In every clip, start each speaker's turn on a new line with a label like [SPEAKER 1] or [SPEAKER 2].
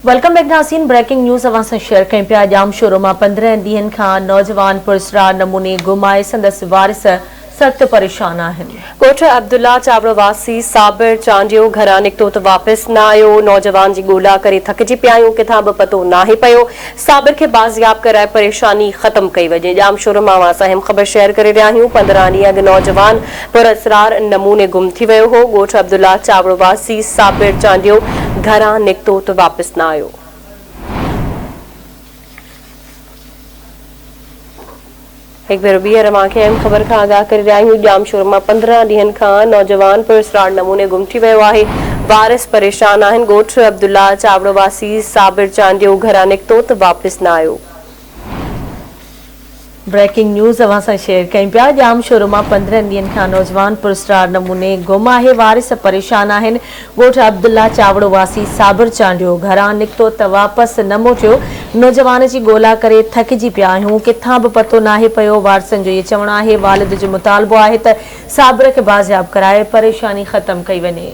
[SPEAKER 1] Welcome back नाज़रीन। Breaking news अवां सां शेयर कयूं पिया। जाम शोरूम 15 ॾींहनि खां नौजवान पुरस्कार नमूने गुम आहे। संदसि वारिस सख़्त परेशान आहिनि।
[SPEAKER 2] कोट अब्दुल्ला चावड़ वासी साबिर चांडियो घरां निकितो त वापसि न आयो। नौजवान जी ॻोल्हा करे थकिजी पिया आहियूं, किथां बि पतो नाहे पियो। साबिर खे बाज़ियाब कराए परेशानी ख़त्म कई वञे। जाम शोरूम अवां सां अहम ख़बर शेयर करे रहिया आहियूं। 15 ॾींहं अॻु नौजवान पुरस्कार नमूने गुम थी वियो हो। ॻोठ अब्दुल्ला चावड़ वासी साबिर चांडियो घरां निकितो त वापसि न आयो। एक बार ॿीहर मांखे अहम ख़बर खां आगाह करे रहिया आहियूं। जाम शोरूम 15 ॾींहनि खां नौजवान पुरस्कार नमूने गुम थी वियो आहे। वारिस परेशान आहिनि। ॻोठ अब्दुल्ला चावड़ वासी साबिर चांडियो घरां निकितो त वापसि न आयो।
[SPEAKER 1] ब्रेकिंग न्यूज़ अवां सां शेयर कयूं पिया। जाम शोरूम 15 ॾींहनि खां नौजवान पुरस्कार नमूने गुम आहे। वारिस परेशान आहिनि। ॻोठ अब्दुल्ला चावड़ वासी साबिर चांडियो घरां निकितो त वापसि न मोटियो। नौजवान जी ॻोल्हा करे थकिजी पिया आहियूं, किथां बि पतो नाहे पियो। वारसनि जो इहो चवणु आहे। वालिद जो मुतालबो आहे त साबिर खे बाज़ियाब कराए परेशानी ख़त्म कई वञे।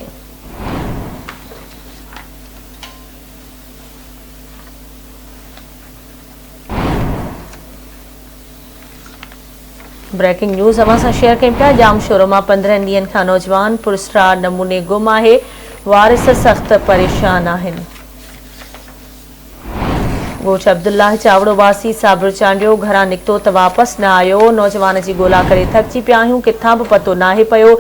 [SPEAKER 1] ब्रेकिंग न्यूज़ अवां सां शेयर कयूं पिया। जाम शोरूम 15 ॾींहनि खां नौजवान पुरस्कार नमूने गुम आहे। वारिस सख़्त परेशान आहिनि। ॻोठ अब्दुल्ला चावड़ वासी साबिर चांडियो घरां निकितो त वापसि न आयो। नौजवान जी ॻोल्हा करे थकिजी पिया आहियूं, किथां बि पतो नाहे पियो।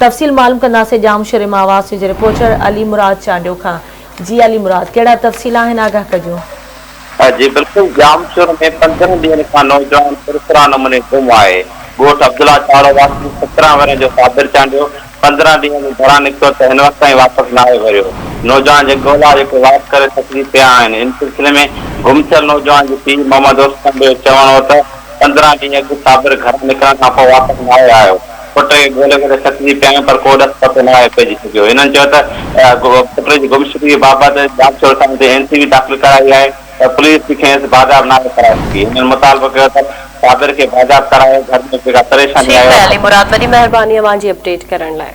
[SPEAKER 1] तफ़सील मालूम कंदासीं जाम शोरूम आवाज़ जे रिपोर्टर अली मुराद चांडियो खां। जी अली मुराद, कहिड़ा तफ़सील आहिनि, आगाह कजो।
[SPEAKER 3] जी बिल्कुल। जाम शोरूम में 15 ॾींहनि खां नौजवान पुरस्कार नमूने गुम आहे। ॻोठ अब्दुल्ला चावड़ वासी 17 वरनि जो साबिर चांडियो 15 ॾींहनि घरां निकितो त हिन वक़्त ताईं वापसि न आहे वरियो। नौजवान जे ॻोल्हा जेको वापसि करे थकिजी पिया आहिनि। इन सिलसिले में गुम थियल नौजवान जो पीउ मोहम्मद उस्मान जो चवणु हो त 15 ॾींहं अॻु साबिर घरां निकिरण खां पोइ वापसि न आयो। पुट खे ॻोल्हे करे थकिजी पिया आहियूं, पर को ॾस पतो न आहे पइजी सघियो। हिननि चयो त पुट जी गुमशुदगी बाबति जांच शोरूम ते NCV दाख़िल कराई आहे। पुलिस भी खेसि बाज़ाब नाहे कराए सघी। हिननि मुतालबो कयो त साबिर खे बाज़ाब कराए घर में जेका परेशानी आहे।
[SPEAKER 2] मुराद, वॾी महिरबानी अवां जी अपडेट करण लाइ।